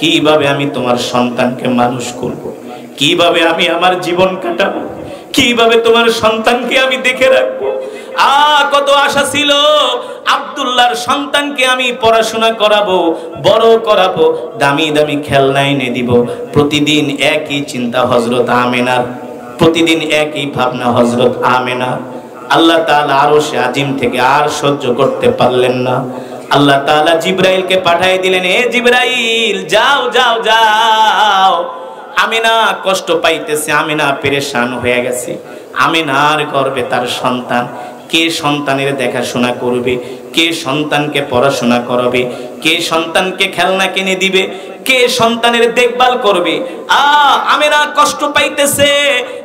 কিভাবে আমি তোমার সন্তানকে মানুষ করব, কিভাবে আমি আমার জীবন কাটাবো, কিভাবে তোমার সন্তানকে আমি দেখে রাখবো। কত আশা ছিল, আব্দুল্লাহর সন্তানকে আমি পড়াশোনা করাবো, বড় করাবো, দামি দামি খেলনা এনে দিব। প্রতিদিন একই চিন্তা হযরত আমেনার, প্রতিদিন একই ভাবনা হযরত আমেনার। আল্লাহ তাআলা আরশে আজিম থেকে আর সহ্য করতে পারলেন না। আল্লাহ তাআলা জিবরাইলকে পাঠিয়ে দিলেন, এ জিবরাইল, যাও যাও যাও, আমিনা কষ্ট পাইতেছে, আমিনা পেরেশান হয়ে গেছে, আমিনার গর্ভে তার সন্তান। কে সন্তানের দেখাশোনা করবে, কে সন্তানকে পড়াশোনা করাবে, কে সন্তানকে খেলনা কিনে দিবে, কে সন্তানের দেখভাল করবে। আমিনা কষ্ট পাইতেছে।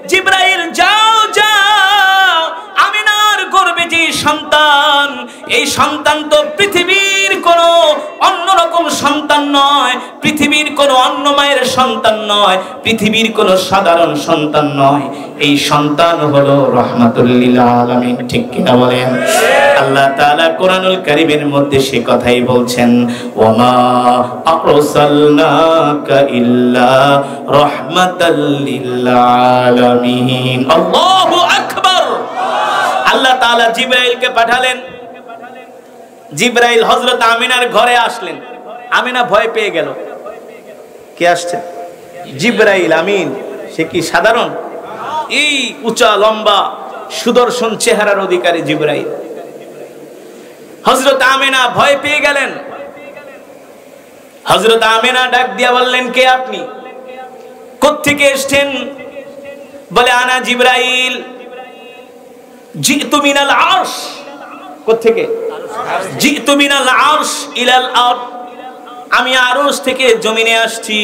জিবরাইল, যাও যাও, আমিনার গর্ভে যে সন্তান, এই সন্তান তো পৃথিবীর কোনো অন্যরকম সন্তান নয়, পৃথিবীর কোনো অন্য মায়ের সন্তান নয়, পৃথিবীর কোনো সাধারণ সন্তান নয়। এই সন্তান হলো রাহমাতুল লিল আলামিন। ঠিক কিনা বলেন? আল্লাহ তাআলা কোরআনুল কারীমের মধ্যে সে কথাই বলছেন, ওয়ামা আরসালনাকা ইল্লা রাহমাতাল লিল আলামিন। আল্লাহু আকবার। আল্লাহ তাআলা জিবরাইলকে পাঠালেন। জিবরাইল হযরত আমিনার ঘরে আসলেন। আমিনা ভয় পেয়ে গেল। কে আসছে? জিবরাইল আমিন। সে কি সাধারণ? এই উঁচা লম্বা সুদর্শন চেহারার অধিকারী জিবরাইল। হযরত আমিনা ভয় পেয়ে গেলেন। হযরত আমিনা ডাক দিয়া বললেন, কে আপনি? কোত্থেকে এসেছেন? বলে, আনা জিবরাইল, জিতু মিনাল আরশ। কোত্থেকে? জিতু মিনাল আরশ ইলাল আরদ। আমি আরশ থেকে জমিনে আসছি।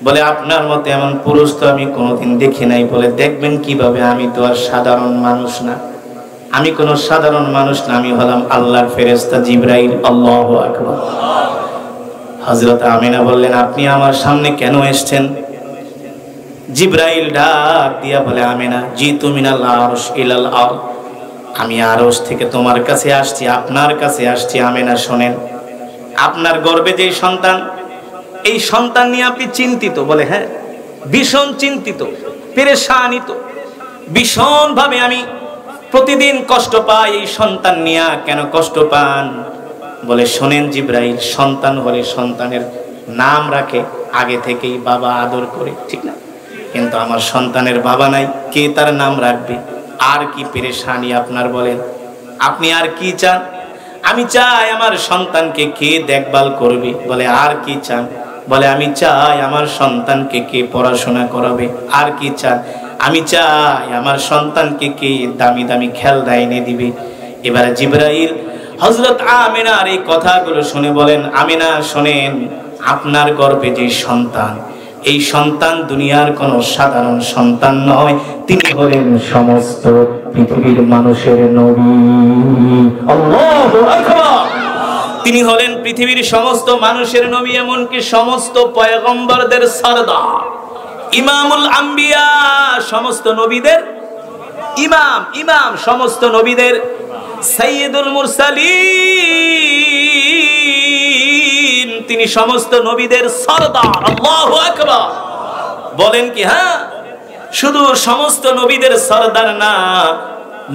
বলে, আপনার মতে এমন পুরুষ তো আমি কোনোদিন দেখি নাই। বলে, দেখবেন কিভাবে, আমি তো আর সাধারণ মানুষ না, আমি কোন সাধারণ মানুষ না, আমি হলাম আল্লাহর ফেরেশতা জিবরাইল। আল্লাহু আকবার। হযরত আমিনা বললেন, আপনি আমার সামনে কেন এসেছেন? জিবরাইল ডাক দিয়া বলে, আমিনা, জিতু মিনাল আরশ ইলাল আরদ। আমি আরশ থেকে তোমার কাছে আসছি, আপনার কাছে আসছি। আমিনা শোনেন, আপনার গর্ভে যে সন্তান, এই সন্তান নিয়ে আপনি চিন্তিত। বলে, হ্যাঁ, ভীষণ চিন্তিত, পেরেশানিত, ভীষণ ভাবে আমি প্রতিদিন কষ্ট পাই। এই সন্তান নিয়ে কেন কষ্ট পান? বলে, শোনেন জিবরাইল, সন্তান হলে সন্তানের নাম রাখে আগে থেকেই, বাবা আদর করে, ঠিক না? কিন্তু আমার সন্তানের বাবা নাই, কে তার নাম রাখবে? আর কি পেরেশানি আপনার, বলেন, আপনি আর কি চান? আমি চাই আমার সন্তানকে কে দেখভাল করবে। বলে, আর কি চান? বলে, আমি চাই আমার সন্তানকে কে পড়াশোনা করাবে। আর কি চান? আমি চাই আমার সন্তানকে কে দামি দামি খেলনা এনে দিবে। এবারে জিবরাইল হযরত আমিনার এই কথাগুলো শুনে বলেন, আমিনা শোনেন, আপনার গর্ভে যে সন্তান, এই সন্তান দুনিয়ার কোন সাধারণ সন্তান নয়, তিনি হলেন সমস্ত পৃথিবীর মানুষের নবী। আল্লাহু আকবার। তিনি হলেন পৃথিবীর সমস্ত মানুষের নবী, এমনকি সমস্ত পয়গম্বরদের সরদার, ইমামুল আম্বিয়া, সমস্ত নবীদের ইমাম, ইমাম সমস্ত নবীদের সাইয়্যিদুল মুরসালিন, তিনি সমস্ত নবীদের সরদার। আল্লাহু আকবার। বলেন কি? হ্যাঁ, শুধু সমস্ত নবীদের সরদার না,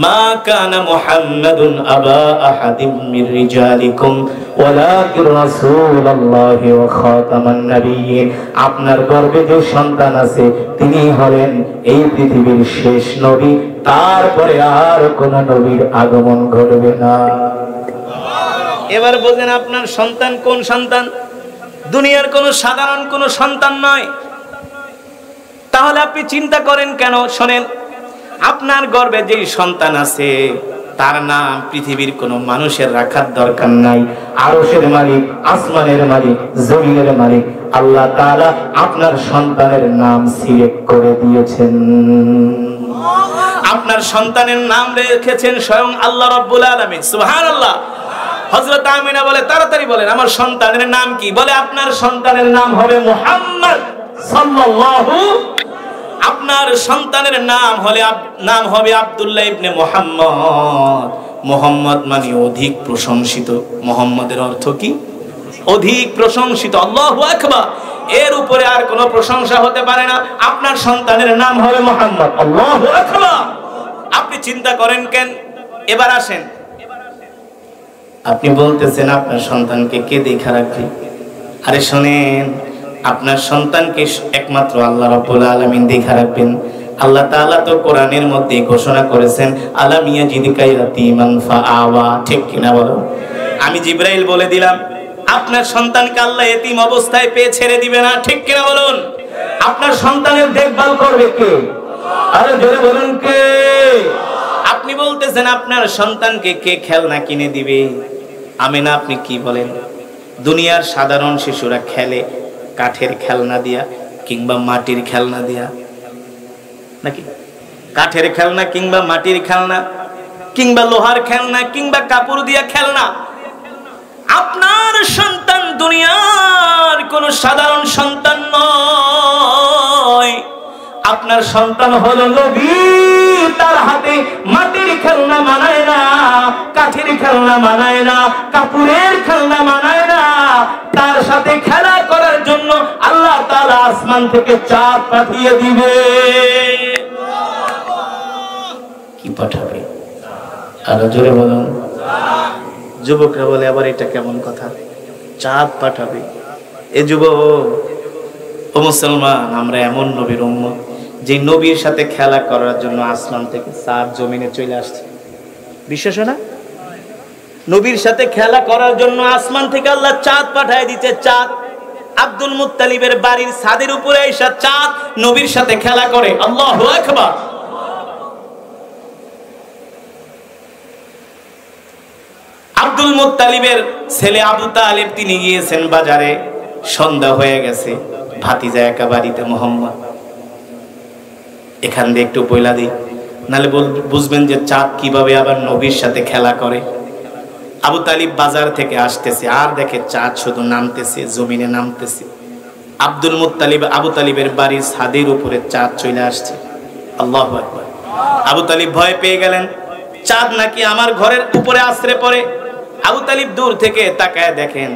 মা কানা মুহাম্মাদুন আবা আহাদিম মির রিজালিকুম ওয়ালাকিন রাসূলুল্লাহি ওয়া খাতামান নাবিয়্যিন। আপনার গর্ভে যে সন্তান আছে, তিনি হলেন এই পৃথিবীর শেষ নবী, তারপরে আর কোন নবীর আগমন ঘটবে না। এবার বলেন, আপনার সন্তান কোন সন্তান? দুনিয়ার কোন সাধারণ কোন সন্তান নয়। তাহলে আপনি চিন্তা করেন কেন? শোনেন, আপনার গর্ভে যে সন্তান আছে, তার নাম পৃথিবীর কোন মানুষের রাখার দরকার নাই। আরশের মালিক, আসমানের মালিক, জমিনের মালিক আল্লাহ তাআলা আপনার সন্তানের নাম সিলেক্ট করে দিয়েছেন। আপনার সন্তানের নাম রেখেছেন স্বয়ং আল্লাহ রাব্বুল আলামিন। সুবহানাল্লাহ। হযরত আমিনা বলে, তাড়াতাড়ি বলেন, আমার সন্তানের নাম কি? বলে, আপনার সন্তানের নাম হবে মুহাম্মদ সাল্লাল্লাহু। আপনার সন্তানের নাম হবে আব্দুল্লাহ ইবনে মুহাম্মদ। মুহাম্মদ মানে অধিক প্রশংসিত। মুহাম্মদের অর্থ কি? অধিক প্রশংসিত। আল্লাহু আকবার। এর উপরে আর কোনো প্রশংসা হতে পারে না। আপনার সন্তানের নাম হবে মুহাম্মদ। আল্লাহু আকবার। আপনি চিন্তা করেন কেন? এবার আসেন, আপনি বলতেছেন আপনার সন্তানকে কে দেখা রাখবে? আরে শোনেন, আপনার সন্তানকে একমাত্র আল্লাহ রাব্বুল আলামিন দেখা রাখবেন। আল্লাহ তাআলা তো কোরআনের মধ্যে ঘোষণা করেছেন, আলাম ইয়াজিদকা ইয়াতীমান ফাআওয়া। ঠিক কিনা বলো? আমি জিবরাইল বলে দিলাম, আপনার সন্তানকে আল্লাহ এতিম অবস্থায় পেয়ে ছেড়ে দিবে না। ঠিক কিনা বলুন? আপনার সন্তানের দেখভাল করবে কে? আরে জোরে বলুন, কে? আপনি বলতেছেন আপনার সন্তানকে কে খেলনা কিনে দিবে? আমিনা, আপনি কি বলেন? দুনিয়ার সাধারণ শিশুরা খেলে কাঠের খেলনা দিয়া কিংবা মাটির খেলনা দিয়া, নাকি? কাঠের খেলনা কিংবা মাটির খেলনা কিংবা লোহার খেলনা কিংবা কাপড় দিয়া খেলনা। আপনার সন্তান দুনিয়ার কোন সাধারণ সন্তান নয়। আপনার সন্তান হলো নবী। তার হাতে মাটির খেলনা মানায় না, কাঠের খেলনা মানায় না, কাপড়ের খেলনা মানায় না। তার সাথে খেলা করার জন্য আল্লাহ তাআলা আসমান থেকে চাঁদ পাঠিয়ে দিবে। কি পাঠাবে? আরো জোরে বলুন। যুবকরা বলে, আবার এটা কেমন কথা? চাঁদ পাঠাবে? এ যুবক, ও মুসলমান, আমরা এমন নবীর উম্মত যে নবীর সাথে খেলা করার জন্য আসমান থেকে চাঁদ জমিনে চলে আসছে। বিশ্বাস না? নবীর সাথে খেলা করার জন্য আসমান থেকে আল্লাহ চাঁদ পাঠিয়ে দিতে। চাঁদ আব্দুল মুত্তালিবের বাড়ির ছাদের উপরে এসে চাঁদ নবীর সাথে খেলা করে। আল্লাহু আকবার। আব্দুল মুত্তালিবের ছেলে আবু তালেব তিনি গিয়েছেন বাজারে, সন্ধ্যা হয়ে গেছে, ভাতিজা একা বাড়িতে মোহাম্মদ। এখান দিয়ে একটু বইলা দিই, নাহলে বুঝবেন যে চাঁদ কিভাবে আবার নবীর সাথে খেলা করে। আবু তালিব বাজার থেকে আসতেছে আর দেখে চাঁদ শুধু নামতেছে, জমিনে নামতেছে। আব্দুল মুত্তালিব আবু তালিবের বাড়ির ছাদের উপরে চাঁদ চলে আসছে। আল্লাহু আকবার। আবু তালিব ভয় পেয়ে গেলেন, চাঁদ নাকি আমার ঘরের উপরে আছড়ে পড়ে। আবু তালিব দূর থেকে তাকায় দেখেন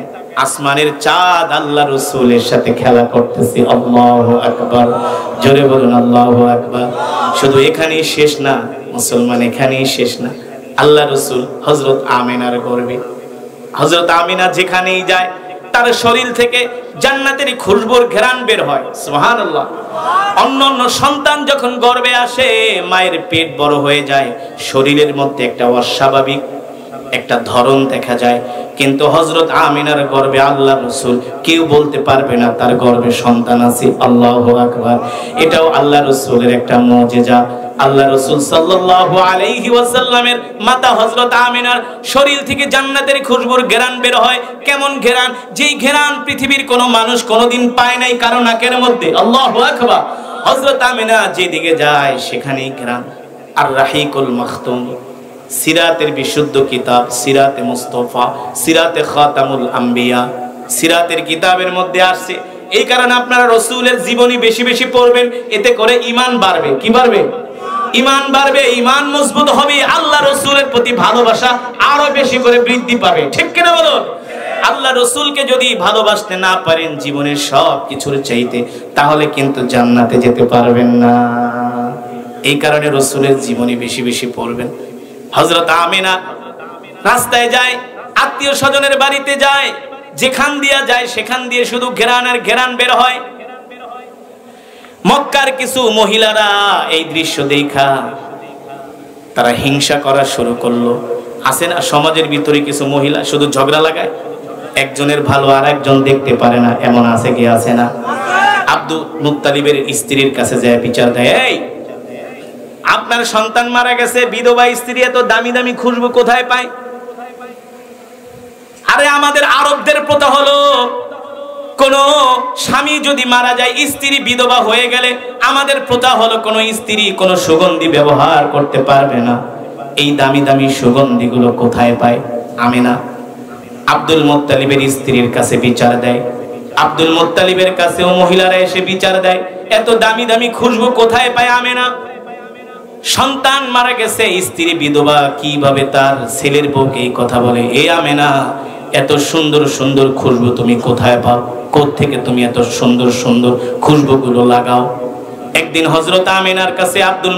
আসমানের চাঁদ আল্লাহ রাসূলের সাথে খেলা করতেছে। আল্লাহু আকবার। জোরে বলুন আল্লাহু আকবার। শুধু এখানেই শেষ না মুসলমান, এখানেই শেষ না। আল্লাহ রাসূল হযরত আমিনার গর্ভে, হযরত আমিনা যেখানেই যায় তার শরীর থেকে জান্নাতের খুশবুর ঘ্রাণ বের হয়। সুবহানাল্লাহ। অন্যান্য সন্তান যখন গর্ভে আসে মায়ের পেট বড় হয়ে যায়, শরীরের মধ্যে একটা অস্বাভাবিক একটা ধরন দেখা যায়, কিন্তু হযরত আমিনার গর্ভে আল্লাহ রাসূল কেউ বলতে পারবে না তার গর্ভে সন্তান আছে। আল্লাহু আকবার। এটাও আল্লাহ রাসূলের একটা মুজিজা। আল্লাহ রাসূল সাল্লাল্লাহু আলাইহি ওয়াসাল্লামের মাতা হযরত আমিনার শরীর থেকে জান্নাতের খুশবুর ঘ্রাণ বের হয়। কেমন ঘ্রাণ? যেই ঘ্রাণ পৃথিবীর কোনো মানুষ কোনোদিন পায় নাই কারো নাকের মধ্যে। আল্লাহু আকবার। হযরত আমিনা যেদিকে যায় সেখানেই ঘ্রাণ। আর রাহিকুল মাখতুম, সিরাতের বিশুদ্ধ কিতাব, সিরাতে মুস্তাফা, সিরাতে খাতামুল আম্বিয়া, সিরাতের কিতাবের মধ্যে আসছে। এই কারণে আপনারা রাসূলের জীবনী বেশি বেশি পড়বেন, এতে করে ঈমান বাড়বে। কি বাড়বে? ঈমান বাড়বে, ঈমান মজবুত হবে, আল্লাহ রাসূলের প্রতি ভালোবাসা আরো বেশি করে বৃদ্ধি পাবে। ঠিক কিনা বলুন? আল্লাহ রাসূলকে যদি ভালোবাসতে না পারেন জীবনের সব কিছুর চাইতে, তাহলে কিন্তু জান্নাতে যেতে পারবেন না। এই কারণে রাসূলের জীবনী বেশি বেশি পড়বেন। হযরত আমিনা রাস্তায় যায়, আত্মীয় স্বজনের বাড়িতে যায়, যেখান দিয়ে যায় সেখান দিয়ে শুধু ঘেরান আর ঘেরান বের হয়। মক্কার কিছু মহিলারা এই দৃশ্য দেখা তারা হিংসা করা শুরু করলো। আছে না সমাজের ভিতরে কিছু মহিলা শুধু ঝগড়া লাগায়, একজনের ভালো আর একজন দেখতে পারে না, এমন আছে কি আছে না? আব্দুল মুত্তালিবের স্ত্রীর কাছে যায় বিচার দেয়, এই আপনার সন্তান মারা গেছে, বিধবা স্ত্রী এত দামি দামি খুশবু কোথায় পায়? আরে আমাদের আরবদের প্রথা হলো কোন স্বামী যদি মারা যায়, স্ত্রী বিধবা হয়ে গেলে আমাদের প্রথা হলো কোন স্ত্রী কোন সুগন্ধি ব্যবহার করতে পারবে না। এই দামি দামি সুগন্ধিগুলো কোথায় পায়? আমিনা আব্দুল মুত্তালিবের স্ত্রীর কাছে বিচার দেয়। আব্দুল মুত্তালিবের কাছেও মহিলারা এসে বিচার দেয়, এত দামি দামি খুশবু কোথায় পায় আমিনা? সন্তান মারা গেছে, স্ত্রী বিধবা, কিভাবে তার ছেলের বউকে এই কথা বলে? এ আমিনা, এত সুন্দর সুন্দর খুশবু তুমি কোথায় পাও? কোত্থেকে তুমি এত সুন্দর সুন্দর খুশবুগুলো লাগাও? একদিন হযরত আমিনার কাছে আব্দুল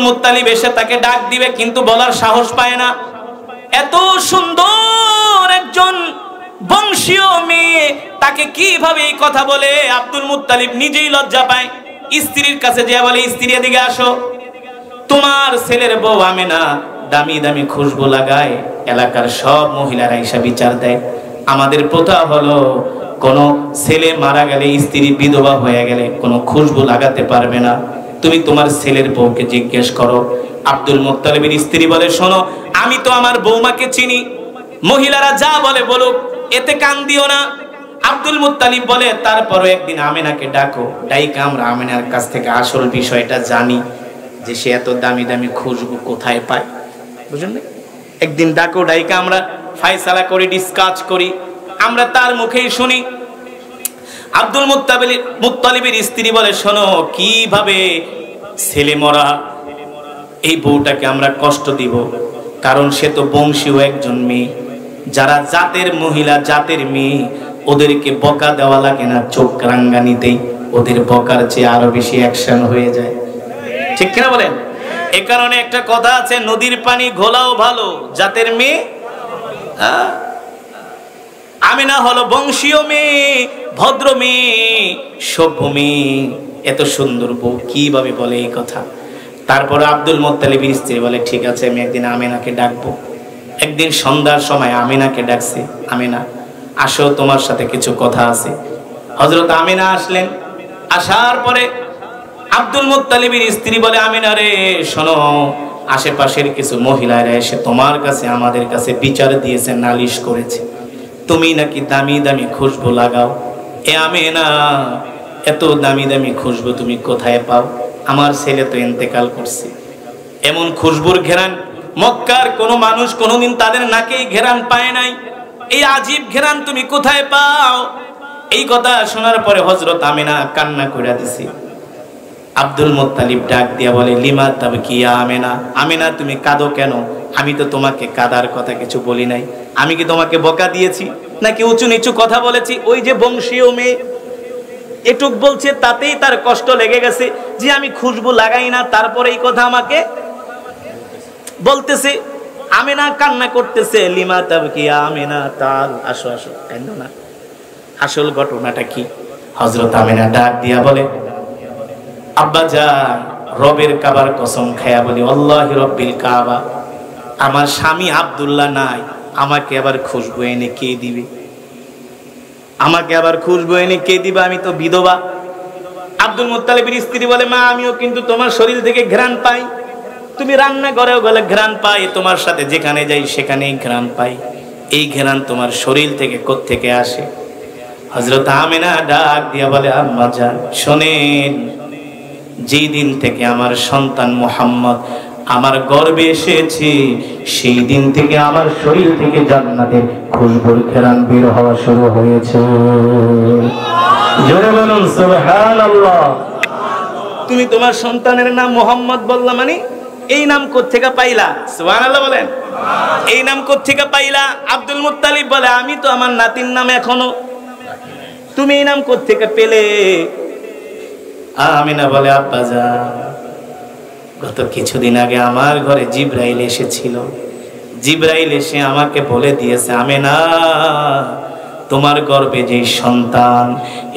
মুত্তালিব এসে তাকে ডাক দিবে, কিন্তু বলার সাহস পায় না। এত সুন্দর একজন বংশীয় মেয়ে, তাকে কিভাবে এই কথা বলে? আব্দুল মুত্তালিব নিজেই লজ্জা পায়। স্ত্রীর কাছে যে বলে, স্ত্রী এদিকে আসো, তোমার ছেলের বউ আমেনা দামি দামি খুশবু লাগায়, এলাকার সব মহিলারা এসে বিচার দেয়। আমাদের প্রথা হলো কোন ছেলে মারা গেলে, স্ত্রী বিধবা হয়ে গেলে কোনো খুশবু লাগাতে পারবে না। তুমি তোমার ছেলের বউকে জিজ্ঞেস করো। আব্দুল মুত্তালিবের স্ত্রী বলে, শোনো, আমি তো আমার বৌমাকে চিনি, মহিলারা যা বলে বলুক, এতে কান দিও না। আব্দুল মুত্তালিব বলে, তারপরও একদিন আমেনাকে ডাকো, ডাইকা আমরা আমেনার কাছ থেকে আসল বিষয়টা জানি, যে সে এত দামি দামি খুশবু কোথায় পায়। বুঝলেন? একদিন ডাকো, ডাইকা আমরা ফায়সালা করি, ডিসকাস করি, আমরা তার মুখেই শুনি। আব্দুল মুত্তালিবের স্ত্রী বলে, শোনো, কিভাবে ছেলে মরা এই বউটাকে আমরা কষ্ট দিব? কারণ সে তো বংশীয় একজন মেয়ে। যারা জাতের মহিলা, জাতের মেয়ে, ওদেরকে বকা দেওয়া লাগে না, চোখ রাঙ্গানিতেই ওদের বকার চেয়ে আরো বেশি অ্যাকশন হয়ে যায়। ঠিক কিনা বলেন? এ কারণে একটা কথা আছে, নদীর পানি ঘোলাও ভালো, জাতের মেয়ে। আমিনা হলো বংশীয় মেয়ে, ভদ্র মেয়ে, সভ্য মেয়ে। এত সুন্দর বউ কিভাবে বলে এই কথা? তারপর আব্দুল মুত্তালিবের স্ত্রী বলে, ঠিক আছে, আমি একদিন আমিনাকে ডাকবো। একদিন সন্ধ্যার সময় আমিনাকে ডাকছে, আমিনা আসো, তোমার সাথে কিছু কথা আছে। হযরত আমিনা আসলেন। আসার পরে আব্দুল মুত্তালিবের স্ত্রী বলে, আমিনা রে, শোনো, আশেপাশের কিছু মহিলারা এসে তোমার কাছে, আমাদের কাছে বিচার দিয়েছে, নালিশ করেছে, তুমি নাকি দামি দামি খুশবু লাগাও। এ আমিনা, এত দামি দামি খুশবু তুমি কোথায় পাও? আমার ছেলে তো ইন্তেকাল করছে, এমন খুশবুর ঘেরান মক্কার কোনো মানুষ কোনোদিন তাদের নাকেই ঘেরান পায় নাই। এই আজীব ঘেরান তুমি কোথায় পাও? এই কথা শোনার পরে হযরত আমিনা কান্না করে দিছে। আব্দুল মুত্তালিব ডাক দিয়া বলে, লিমা তাবকিয়া আমিনা, আমিনা তুমি কাঁদো কেন? আমি তো তোমাকে কাঁদার কথা কিছু বলি নাই। আমি কি তোমাকে বকা দিয়েছি নাকি উঁচু নিচু কথা বলেছি? ওই যে বংশীয় মেয়ে এটুক বলছে, তাতেই তার কষ্ট লেগে গেছে যে আমি খুশবু লাগাই না, তারপরে এই কথা আমাকে বলতেছে। আমিনা কান্না করতেছে, লিমা তাবকিয়া আমিনা, তাল, আসো আসো, কাঁদো না। আসল ঘটনাটা কি? হযরত আমিনা ডাক দিয়া বলে, আব্বা জান, রবের কাবার কসম খায়া বলি, আল্লাহি রব্বিল কাবা, আমার স্বামী আব্দুল্লাহ নাই, আমাকে আবার খুশবু এনে কে দিবে? আমাকে আবার খুশবু এনে কে দিবে? আমি তো বিধবা। আব্দুল মুত্তালিবের স্ত্রী বলে, মা, আমিও কিন্তু তোমার শরীর থেকে ঘ্রাণ পাই, তুমি রান্না করেও গেলে ঘ্রাণ পাই, তোমার সাথে যেখানে যাই সেখানেই ঘ্রাণ পাই। এই ঘ্রাণ তোমার শরীর থেকে কোত্থেকে আসে? হযরত আমিনা ডাক দিয়া বলে, আম্মা জান, শোনেন, যেই দিন থেকে আমার সন্তান মুহাম্মদ আমার গর্ভে এসেছে, সেই দিন থেকে আমার শরীর থেকে জান্নাতের খুশবুর ঘ্রাণ বের হওয়া শুরু হয়েছে। জোরে বলুন সুবহানাল্লাহ। তুমি তোমার সন্তানের নাম মুহাম্মদ বললা, মানে এই নাম কোত্থেকে পাইলা? সুবহানাল্লাহ বলেন। এই নাম কোত্থেকে পাইলা? আব্দুল মুত্তালিব বলে, আমি তো আমার নাতির নাম এখনো, তুমি এই নাম কোত্থেকে পেলে? আমিনা বলে, আব্বা জান, গত কিছুদিন আগে আমার ঘরে জিবরাইল এসেছিল। জিবরাইল এসে আমাকে বলে দিয়েছে, আমিনা, তোমার গর্ভে যে সন্তান,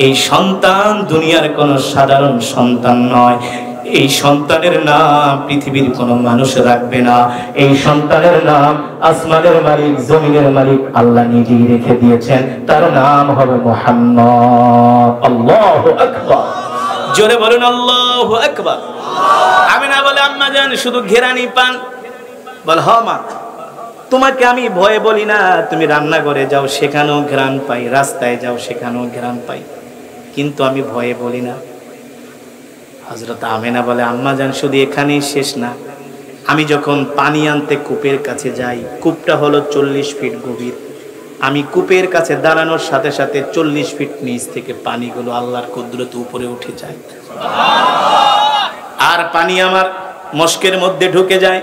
এই সন্তান দুনিয়ার কোনো সাধারণ সন্তান নয়। এই সন্তানের নাম পৃথিবীর কোনো মানুষ রাখবে না। এই সন্তানের নাম আসমানের মালিক, জমিনের মালিক আল্লাহ নিজেই রেখে দিয়েছেন। তার নাম হবে মুহাম্মদ। আল্লাহু আকবার। জোরে বলুন আল্লাহু আকবার। আমিনা বলে, আম্মা জান, শুধু ঘেরানি পান? বল, হ মা, তোমাকে আমি ভয়ে বলি না, তুমি রান্নাঘরে যাও সেখানেও ঘ্রাণ পাই, রাস্তায় যাও সেখানেও ঘ্রাণ পাই, কিন্তু আমি ভয়ে বলি না। হযরত আমিনা বলে, আম্মা জান, শুধু এখানেই শেষ না, আমি যখন পানি আনতে কূপের কাছে যাই, কূপটা হলো 40 ফিট গভীর, আমি কূপের কাছে দাঁড়ানোর সাথে সাথে 40 ফিট নিচ থেকে পানিগুলো আল্লাহর কুদরতে উপরে উঠে যায়, আর পানি আমার মস্কের মধ্যে ঢুকে যায়।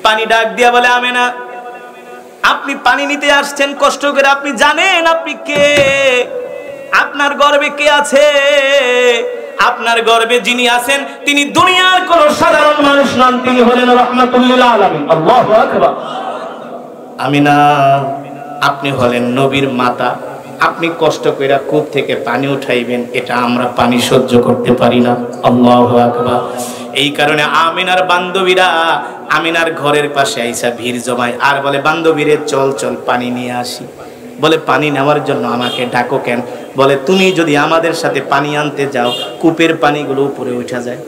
পানি ডাক দিয়া বলে, আমিনা, আপনি পানি নিতে আসছেন কষ্ট করে, আপনি জানেন আপনি কে, আপনার গর্ভে কে আছে। আপনার গর্ভে যিনি আছেন তিনি দুনিয়ার কোন সাধারণ মানুষ নন, তিনি হলেন রাহমাতুল লিল আলামিন। আল্লাহু আকবার। আমিনা, আপনি হলেন নবীর মাতা, আপনি কষ্ট কইরা কূপ থেকে পানি উঠাইবেন, এটা আমরা পানি সহ্য করতে পারি না। আল্লাহু আকবার। এই কারণে আমিনার বান্ধবীরা আমিনার ঘরের পাশে আইসা ভিড় জমায় আর বলে, বান্ধবীরে চল চল পানি নিয়ে আসি। বলে, পানি নেওয়ার জন্য আমাকে ডাকো কেন? বলে, তুমি যদি আমাদের সাথে পানি আনতে যাও কূপের পানিগুলো উপরে উঠা যায়,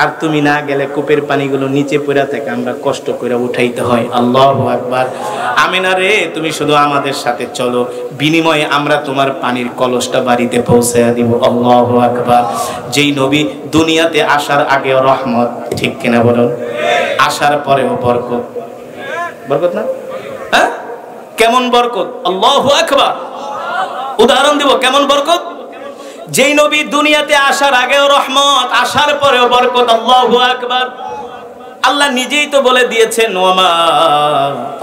আর তুমি না গেলে কূপের পানিগুলো নিচে পড়ে থাকে, আমরা কষ্ট করে উঠাইতে হয়। আল্লাহু আকবার। আমিনা রে, তুমি শুধু আমাদের সাথে চলো, বিনিময়ে আমরা তোমার পানির কলসটা বাড়িতে পৌঁছায়া দিব। আল্লাহু আকবার। যেই নবী দুনিয়াতে আসার আগেও রহমত, ঠিক কিনা বলুন? আসার পরেও বরকত। বরকত না? হ্যাঁ, কেমন বরকত! আল্লাহু আকবার। উদাহরণ দিব কেমন বরকত। যেই নবী দুনিয়াতে আসার আগেও রহমত, আসার পরেও বরকত। আল্লাহু আকবার। আল্লাহ নিজেই তো বলে দিয়েছেন, ওয়ামা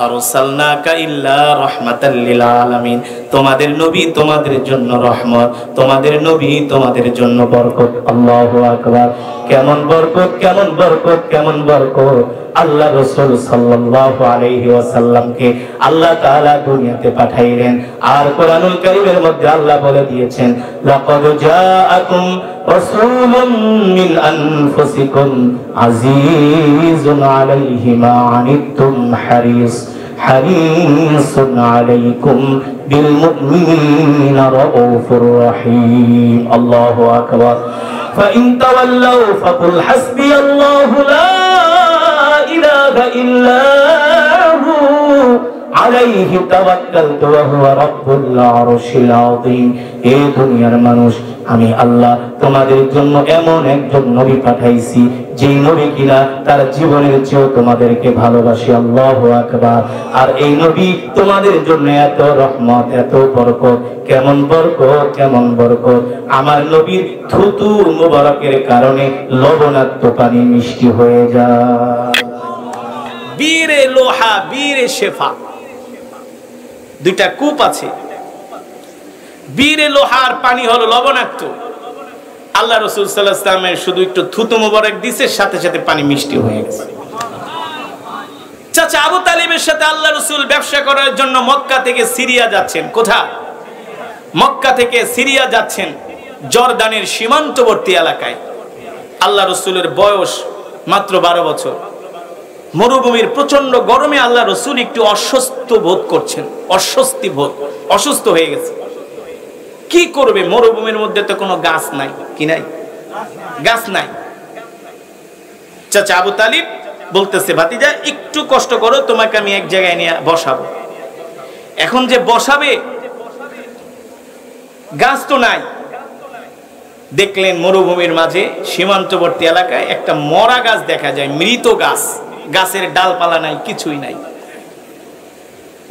আরসালনাকা ইল্লা রাহমাতাল লিল আলামিন, তোমাদের নবী তোমাদের জন্য রহমত, তোমাদের নবী তোমাদের জন্য বরকত। আল্লাহু আকবার। কেমন বরকত, কেমন বরকত, কেমন বরকত! আল্লাহ রাসূল সাল্লাল্লাহু আলাইহি ওয়াসাল্লামকে আল্লাহ তাআলা দুনিয়াতে পাঠাইলেন, আর কোরআনুল কারীমের মধ্যে আল্লাহ বলে দিয়েছেন, লাকাদ জাআকুম রাসূলুম মিন আনফুসিকুম আজিজুন আলাইহি মা আনিতুম হারিসুন আলাইকুম বিল মুমিনিনা রাউফুর রহিম। আল্লাহু আকবার। فإن تولوا فقل حسبي الله لا إله إلا هو عليه توكلت وهو رب العرش العظيم। এই দুনিয়ার মানুষ, আমি আল্লাহ তোমাদের জন্য এমন একজন নবী পাঠাইছি, যেই নবী কিনা তার জীবনের চেয়েও তোমাদেরকে ভালোবাসে। আল্লাহু আকবার। আর এই নবী তোমাদের জন্য এত রহমত, এত বরকত। কেমন বরকত, কেমন বরকত! আমার নবীর থুতু মুবারকের কারণে লবণাক্ত পানি মিষ্টি হয়ে যায়। বীরে লোহা, বীরে শেফা, দুইটা কূপ আছে। বীরে লোহার পানি হলো লবণাক্ত। আল্লাহ রাসূল সাল্লাল্লাহু আলাইহি ওয়াসাল্লামের শুধু একটু থুতু মুবারক দিছে, সাথে সাথে পানি মিষ্টি হয়ে গেছে। চাচা আবু তালিবের সাথে আল্লাহ রাসূল ব্যবসা করার জন্য মক্কা থেকে সিরিয়া যাচ্ছেন। কোথায়? মক্কা থেকে সিরিয়া যাচ্ছেন, জর্দানের সীমান্তবর্তী এলাকায়। আল্লাহ রাসূলের বয়স মাত্র 12 বছর। মরুভূমির প্রচন্ড গরমে আল্লাহ রাসূল একটু অস্বস্তি বোধ করছেন, অসুস্থ হয়ে গেছে। কি করবে? মরুভূমির মধ্যে তো কোনো গাছ নাই, কি নাই? গাছ নাই। চাচা আবু তালিব বলতেছে, ভাতিজা একটু কষ্ট করো, তোমাকে আমি এক জায়গায় নিয়ে বসাবো। এখন যে বসাবে, গাছ তো নাই। দেখলেন মরুভূমির মাঝে সীমান্তবর্তী এলাকায় একটা মরা গাছ দেখা যায়, মৃত গাছ। গাছের ডালপালা নাই, কিছুই নাই,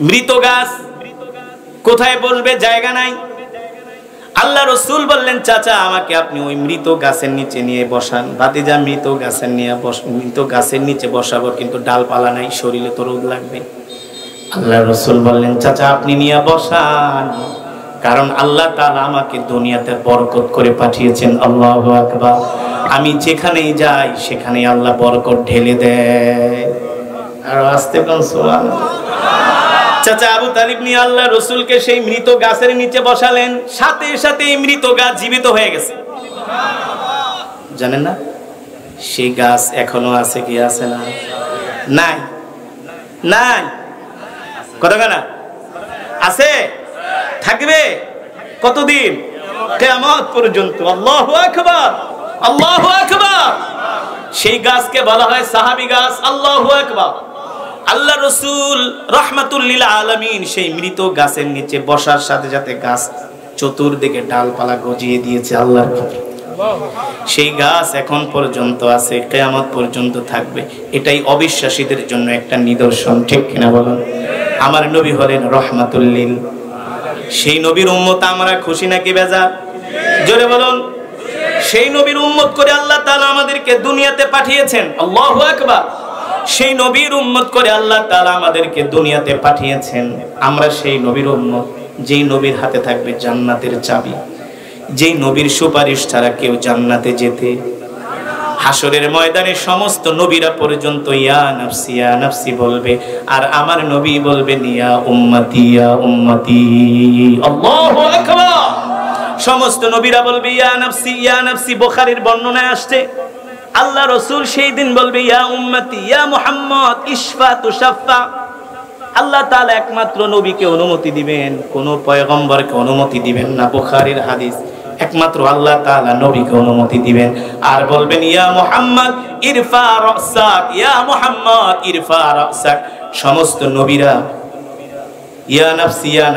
মৃত গাছ। কোথায় বসবে? জায়গা নাই। আল্লাহ রাসূল বললেন, চাচা আমাকে আপনি ওই মৃত গাছের নিচে নিয়ে বসান। ভাতিজা মৃত গাছের নিচে বসাবো, কিন্তু ডালপালা নাই, শরীরে তো রোদ লাগবে। আল্লাহ রাসূল বললেন, চাচা আপনি নিয়ে বসান, কারণ আল্লাহ তাআলা আমাকে দুনিয়াতে বরকত করে পাঠিয়েছেন। আল্লাহু আকবার। আমি যেখানেই যাই সেখানেই আল্লাহ বরকত ঢেলে দেয়। আর আস্তে কোন সুবহানাল্লাহ। চাচা আবু তালিব নিয়ে আল্লাহ রাসূলকে সেই মৃত গাছের নিচে বসালেন, সাথে সাথে এই মৃত গাছ জীবিত হয়ে গেছে। জানেন না সেই গাছ এখনো আছে কি আছে না? নাই, নাই। কতখানা আছে? থাকবে কতদিন? কিয়ামত পর্যন্ত। আল্লাহু আকবার, আল্লাহু আকবার। সেই গাছকে বলা হয় সাহাবী গাছ। আল্লাহু আকবার। আল্লাহ রাসূল রাহমাতুল লিল আলামিন সেই মৃত গাছের নিচে বসার সাথে সাথে গাছ চতুর্দিকে ডালপালা গজিয়ে দিয়েছে আল্লাহর কুদরত। সেই গাছ এখন পর্যন্ত আছে, কিয়ামত পর্যন্ত থাকবে। এটাই অবিশ্বাসীদের জন্য একটা নিদর্শন, ঠিক কিনা বলুন? আমার নবী হলেন রাহমাতুল লিল। সেই নবীর উম্মত আমরা খুশি নাকি বেজার? জোরে বলুন। সেই নবীর উম্মত করে আল্লাহ তাআলা আমাদেরকে দুনিয়াতে পাঠিয়েছেন। আল্লাহু আকবার। সেই নবীর উম্মত করে আল্লাহ তাআলা আমাদেরকে দুনিয়াতে পাঠিয়েছেন। আমরা সেই নবীর উম্মত, যেই নবীর হাতে থাকবে জান্নাতের চাবি, যেই নবীর সুপারিশ ছাড়া কেউ জান্নাতে যেতে, হাসরের ময়দানে সমস্ত নবীরা পর্যন্ত ইয়া নাফসি বলবে, আর আমার নবী বলবেন ইয়া উম্মতি ইয়া উম্মতি। আল্লাহু আকবার। সমস্ত নবীরা বলবে ইয়া নাফসি। বুখারীর বর্ণনায় আসছে আল্লাহ রাসূল সেই দিন বলবে ইয়া উম্মতি ইয়া মুহাম্মদ ইশফা তুশাফা। আল্লাহ তাআলা একমাত্র নবীকে অনুমতি দিবেন, কোন পয়গম্বরকে অনুমতি দিবেন না। বুখারীর হাদিস। একমাত্র আল্লাহ তাআলা নবীকে অনুমতি দিবেন আর বলবেন ইয়া মুহাম্মদ ইরফা রাসাক, ইয়া মুহাম্মদ ইরফা রাসাক। সমস্ত নবীরা ইয়া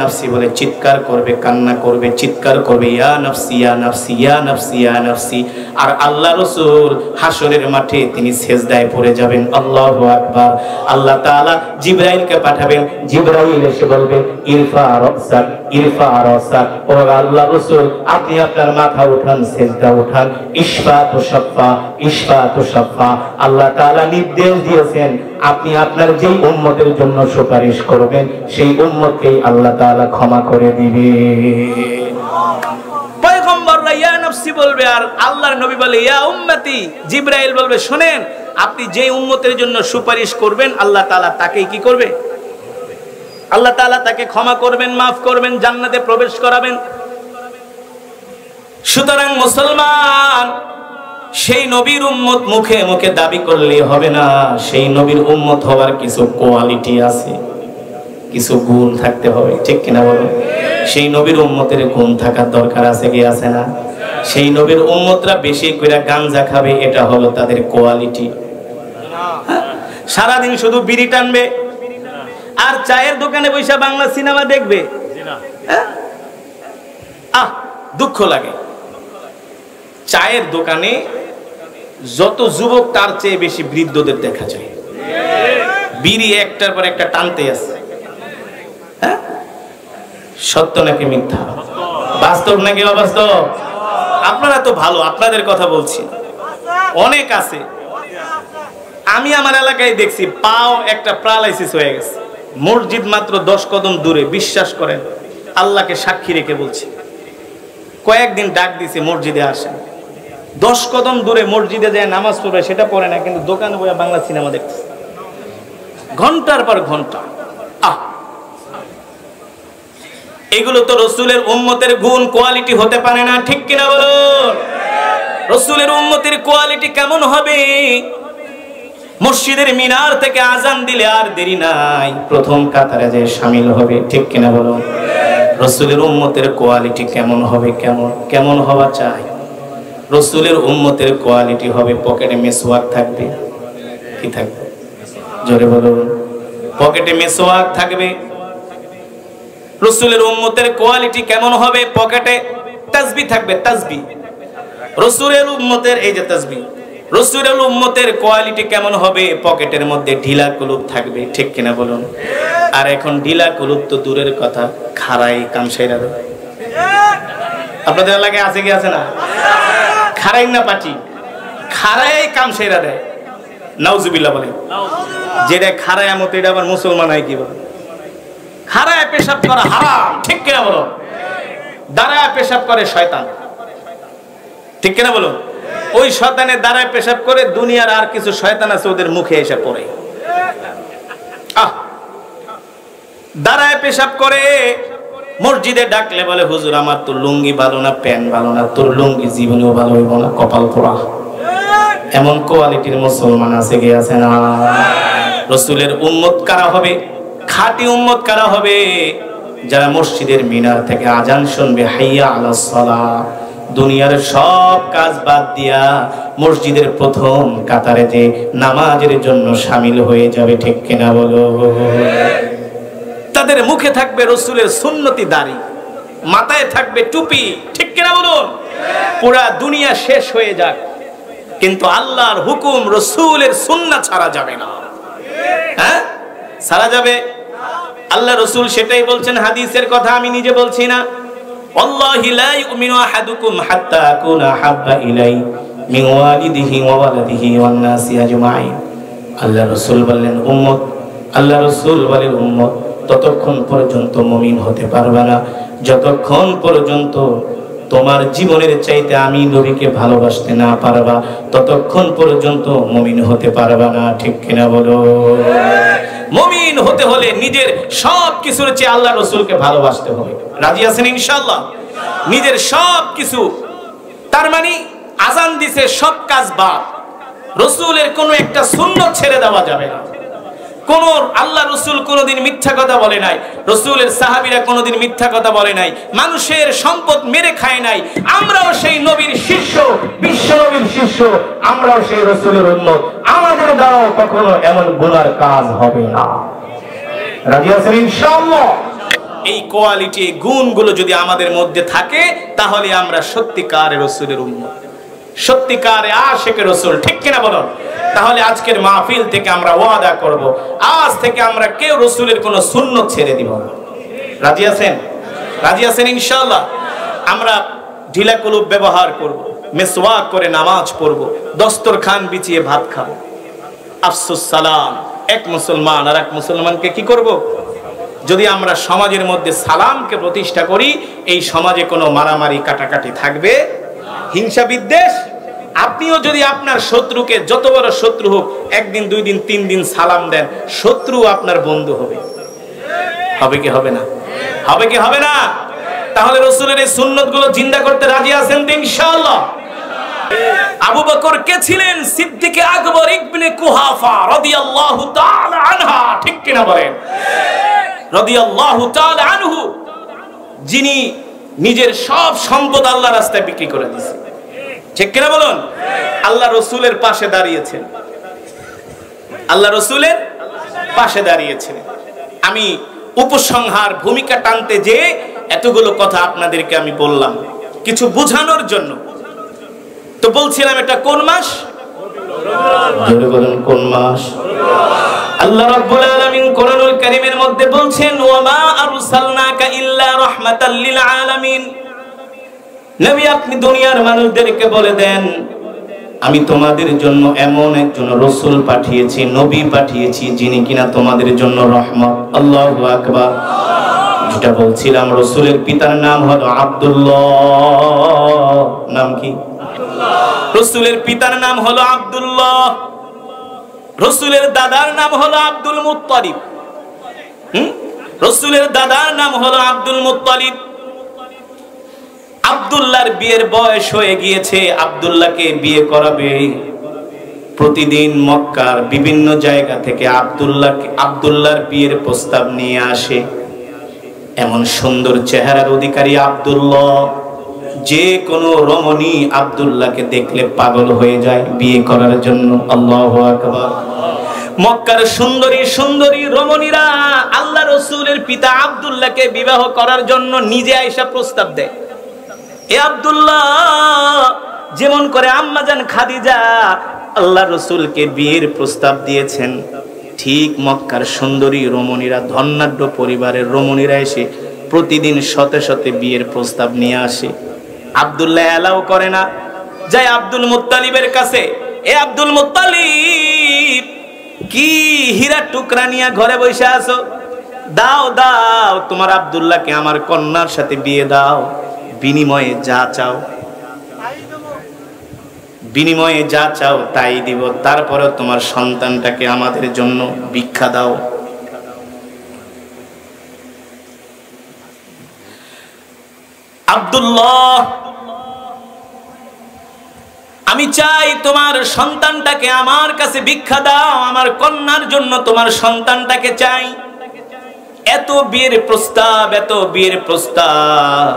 নাফসি বলে চিৎকার করবে, কান্না করবে, চিৎকার করবে ইয়া নাফসি ইয়া নাফসি ইয়া নাফসি ইয়া নাফসি। আর আল্লাহ রাসূল হাসরের মাঠে তিনি সিজদায় পড়ে যাবেন। আল্লাহু আকবার। আল্লাহ তাআলা জিবরাইলকে পাঠাবেন, জিবরাইল এসে বলবে ইরফা রাসাক ইরফা রাসাক। ও আল্লাহ রাসূল আপনি আপনার মাথা উঠান, সিজদা উঠান। ইশফা তুশাফা। আল্লাহ তাআলা নির্দেশ দিয়েছেন আপনি আপনার যেই উম্মতের জন্য সুপারিশ করবেন সেই উম্মতকেই আল্লাহ তাআলা ক্ষমা করে দিবে। পয়গম্বররা ইয়া নাফসি বলবে আর আল্লাহর নবী বলে ইয়া উম্মতি। জিবরাইল বলবে শুনেন আপনি যেই উম্মতের জন্য সুপারিশ করবেন আল্লাহ তাআলা তাকেই কি করবে? আল্লাহ তাআলা তাকে ক্ষমা করবেন, মাফ করবেন, জান্নাতে প্রবেশ করাবেন। সুতরাং মুসলমান, সেই নবীর উম্মত মুখে মুখে দাবি করলে হবে না। সেই নবীর উম্মত হওয়ার কিছু কোয়ালিটি আছে, কিছু গুণ থাকতে হবে, ঠিক কিনা বলো? সেই নবীর উম্মতের গুণ থাকার দরকার আছে কি আছে না? সেই নবীর উম্মতরা বেশি করে গাঞ্জা খাবে, এটা হলো তাদের কোয়ালিটি। সারাদিন শুধু বিড়ি টানবে আর চায়ের দোকানে বসে বাংলা সিনেমা দেখবে। দুঃখ লাগে। চায়ের দোকানে যত যুবক তার চেয়ে বেশি বৃদ্ধদের দেখা যায়। বিড়ি একটার পর একটা টানতে আছে। সত্য নাকি মিথ্যা? বাস্তব নাকি অবাস্তব? আপনারা তো ভালো, আপনাদের কথা বলছি। অনেক আছে। আমি আমার এলাকায় দেখছি পাও একটা প্যারালাইসিস হয়ে গেছে। মসজিদ মাত্র 10 কদম দূরে। বিশ্বাস করেন, আল্লাহকে সাক্ষী রেখে বলছি, কয়েকদিন ডাক দিছে মসজিদে আসেন। 10 কদম দূরে মসজিদে যায় নামাজ পড়বে, সেটা পড়ে না, কিন্তু দোকানে বসে বাংলা সিনেমা দেখতেছে ঘন্টার পর ঘন্টা। এগুলো তো রসুলের উম্মতের গুণ, কোয়ালিটি হতে পারে না, ঠিক কিনা বলুন? রসুলের উম্মতের কোয়ালিটি কেমন হবে? মসজিদের মিনার থেকে আজান দিলে আর দেরি নাই, প্রথম কাতারে যে শামিল হবে, ঠিক কিনা বলুন? রসুলের উম্মতের কোয়ালিটি কেমন হবে? কেমন হওয়া চাই? রসুলের উম্মতের কোয়ালিটি হবে পকেটে মেসওয়াক থাকবে। কি থাকবে? জোরে বলুন। পকেটে মেসওয়াক থাকবে। রসুলের উম্মতের কোয়ালিটি কেমন হবে? পকেটে তাসবিহ থাকবে, তাসবিহ। রসুলের উম্মতের এই যে তাসবিহ, রসুলের উম্মতের কোয়ালিটি কেমন হবে? পকেটের মধ্যে ঢিলা কুলুপ থাকবে, ঠিক কিনা বলুন? আর এখন ঢিলা কুলুপ তো দূরের কথা, খাড়াই কামসাইরা দেয়। আপনাদের এলাকায় আছে কি আছে না? খাড়াই না পাটি, খাড়াই কামসাইরা দেয়। নাউজুবিল্লাহ বলে। যেটা খাড়াই আমতে এটা আবার মুসলমান হয় কি বলে? খাড়ায় পেশাব করা হারাম, ঠিক কিনা বলো? দাঁড়ায় পেশাব করে শয়তান, ঠিক কিনা বলো? ওই শয়তানের দাঁড়ায় পেশাব করে, দুনিয়ার আর কিছু শয়তান আছে ওদের মুখে এসে পড়ে। দাঁড়ায় পেশাব করে, মসজিদে ডাকলে বলে হুজুর আমার তো লুঙ্গি ভালো না, প্যান্ট ভালো না, তোর লুঙ্গি জীবনেও ভালো হইব না, কপাল পোড়া। এমন কোয়ালিটির মুসলমান আছে কি আছে না? রসুলের উম্মত কারা হবে? খাঁটি উম্মত কারা হবে? যারা মসজিদের মিনার থেকে আজান শুনবে, হাইয়া আলাস সালাহ, দুনিয়ার সব কাজ বাদ দিয়া মসজিদের প্রথম কাতারে যে নামাজের জন্য শামিল হয়ে যাবে, ঠিক কিনা বলো? তাদের মুখে থাকবে রসুলের সুন্নতি দাড়ি, মাথায় থাকবে টুপি, ঠিক কিনা বলুন? পুরা দুনিয়া শেষ হয়ে যাক, কিন্তু আল্লাহর হুকুম রসুলের সুন্নাত ছাড়া যাবে না। হ্যাঁ, ছাড়া যাবে। আল্লাহ রসুল সেটাই বলছেন, হাদিসের কথা আমি নিজে বলছি না। ওয়াল্লাহি লা ইউমিনু আহাদুকুম হাত্তা আকুনা হাব্বা ইলাই মিন ওয়ালিদিহি ওয়া ওয়ালাদিহি ওয়ান নাসি আজমাইন। আল্লাহ রাসূল বললেন উম্মত, আল্লাহ রাসূল বলেন উম্মত ততক্ষণ পর্যন্ত মুমিন হতে পারবে না যতক্ষণ পর্যন্ত তোমার জীবনের চাইতে আমি নবীকে ভালোবাসতে না পারবা, ততক্ষণ পর্যন্ত মুমিন হতে পারবা না। ঠিক কিনা বলো? মুমিন হতে হলে নিজের সব কিছুর চেয়ে আল্লাহ রাসূলকে ভালোবাসতে হবে। রাজি আছেন ইনশাআল্লাহ? নিজের সব কিছু, তার মানে আজান দিছে সব কাজ বাদ, রাসূলের কোনো একটা সুন্নাত ছেড়ে দেওয়া যাবে না। কোন আল্লাহ রাসূল কোনদিন মিথ্যা কথা বলে নাই, রাসূলের সাহাবীরা কোনদিন মিথ্যা কথা বলে নাই, মানুষের সম্পদ মেরে খায় নাই। আমরাও সেই নবীর শিষ্য, বিশ্ব নবীর শিষ্য, আমরাও সেই রাসূলের উম্মত। আমাদের দ্বারাও কখনো এমন গুনার কাজ হবে না। রাজি আছেন ইনশাআল্লাহ? এই কোয়ালিটি, এই গুণগুলো যদি আমাদের মধ্যে থাকে তাহলে আমরা সত্যিকারের রাসূলের উম্মত, সত্যিকারের আশিকের রাসূল। ঠিক কিনা বলুন? তাহলে আজকের মাহফিল থেকে আমরা ওয়াদা করব, আজ থেকে আমরা কেউ রাসূলের কোনো সুন্নাত ছেড়ে দিব না। রাজি আছেন? রাজি আছেন ইনশাআল্লাহ? আমরা ঢিলা কলুব ব্যবহার করব, মিসওয়াক করে নামাজ পড়ব, দস্তরখান বিছিয়ে ভাত খাবো। আফসুস সালাম, এক মুসলমান আর এক মুসলমানকে কি করব? যদি আমরা সমাজের মধ্যে সালামকে প্রতিষ্ঠা করি, এই সমাজে কোনো মারামারি কাটাকাটি থাকবে, হিংসা বিদ্বেষ। আপনিও যদি আপনার শত্রুকে, যত বড় শত্রু হোক, একদিন দুই দিন তিন দিন সালাম দেন, শত্রু আপনার বন্ধু হবে। হবে কি হবে না? হবে কি হবে না? তাহলে রাসূলের এই সুন্নাতগুলো জিন্দা করতে রাজি আছেন তো ইনশাআল্লাহ? আবু বকর কে ছিলেন? সিদ্দিকে আকবর ইবনে কুহাফা রাদিয়াল্লাহু তাআলা আনহা। ঠিক কিনা বলেন? রাদিয়াল্লাহু তাআলা আনহু, যিনি নিজের সব সম্পদ আল্লাহর রাস্তায় বিক্রি করে দিয়েছেন। ঠিক কিনা বলুন? আল্লাহ রাসূলের পাশে দাঁড়িয়েছেন, আল্লাহ রাসূলের পাশে দাঁড়িয়েছেন। আমি উপসংহার ভূমিকা টানতে যে এতগুলো কথা আপনাদেরকে আমি বললাম কিছু বোঝানোর জন্য। তো বলছিলাম এটা কোন মাস? জোরে বলুন কোন মাস? আল্লাহ রাব্বুল আলামিন কোরআনুল কারীমের মধ্যে বলছেন ওয়া মা আরসালনাকা ইল্লা রাহমাতাল লিল আলামিন। নবী আপনি দুনিয়ার মানুষদেরকে বলে দেন আমি তোমাদের জন্য এমন একজন রাসূল পাঠিয়েছি, নবী পাঠিয়েছি, যিনি কিনা তোমাদের জন্য রহমত। আল্লাহু আকবার। যেটা বলছিলাম, রাসূলের পিতার নাম হলো আব্দুল্লাহ। নাম কি? রাসূলের পিতার নাম হলো আব্দুল্লাহ। রাসূলের দাদার নাম হলো আব্দুল মুত্তালিব। রাসূলের দাদার নাম হলো আব্দুল মুত্তালিব। আব্দুল্লাহর বিয়ের বয়স হয়ে গিয়েছে, আব্দুল্লাহকে বিয়ে করাবে। প্রতিদিন মক্কার বিভিন্ন জায়গা থেকে আব্দুল্লাহর বিয়ের প্রস্তাব নিয়ে আসে। এমন সুন্দর চেহারার অধিকারী আব্দুল্লাহ, যে কোনো রমণী আব্দুল্লাহকে দেখলে পাগল হয়ে যায় বিয়ে করার জন্য। আল্লাহু আকবার। মক্কার সুন্দরী সুন্দরী রমণীরা আল্লাহ রাসূলের পিতা আব্দুল্লাহকে বিবাহ করার জন্য নিজে আয়েশা প্রস্তাব দেয়। এ আব্দুল্লাহ, যেমন করে আম্মাজান খাদিজা আল্লাহ রাসূলকে বিয়ের প্রস্তাব দিয়েছেন, ঠিক মক্কার সুন্দরী রমণীরা, ধনাঢ্য পরিবারের রমণীরা এসে প্রতিদিন শতে শতে বিয়ের প্রস্তাব নিয়ে আসে। আব্দুল্লাহ এলাও করে না, যায় আব্দুল মুত্তালিবের কাছে। এ আব্দুল মুত্তালিব, কি হীরার টুকরা নিয়ে ঘরে বসে আছো? দাও দাও, তোমার আব্দুল্লাহকে আমার কন্যার সাথে বিয়ে দাও। বিনিময়ে যা চাও, বিনিময়ে যা চাও তাই দিব। তারপরে তোমার সন্তানটাকে আমাদের জন্য ভিক্ষা দাও। আব্দুল্লাহ, আমি চাই তোমার সন্তানটাকে আমার কাছে ভিক্ষা দাও, আমার কন্যার জন্য তোমার সন্তানটাকে চাই। এত বিয়ের প্রস্তাব, এত বিয়ের প্রস্তাব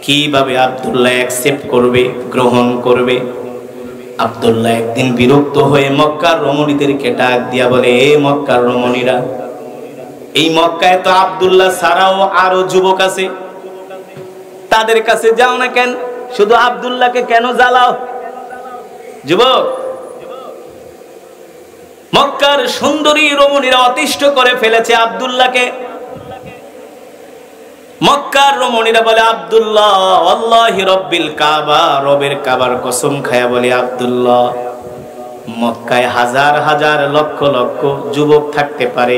কিভাবে আব্দুল্লাহ অ্যাকসেপ্ট করবে, গ্রহণ করবে? আব্দুল্লাহ একদিন বিরক্ত হয়ে মক্কার রমণীদেরকে ডাক দিয়া বলে, এ মক্কার রমণীরা, এই মক্কায় তো আব্দুল্লাহ ছাড়াও আরো যুবক আছে, তাদের কাছে যাও না কেন? শুধু আব্দুল্লাহকে কেন জ্বালাও? যুবক, মক্কার সুন্দরী রমণীরা অতিষ্ঠ করে ফেলেছে আব্দুল্লাহকে। মক্কার রমণীরা বলে, আব্দুল্লাহ, আল্লাহি রব্বিল কাবা, রবের কাবার কসম খায়া বলে, আব্দুল্লাহ মক্কায় হাজার হাজার লক্ষ লক্ষ যুবক থাকতে পারে,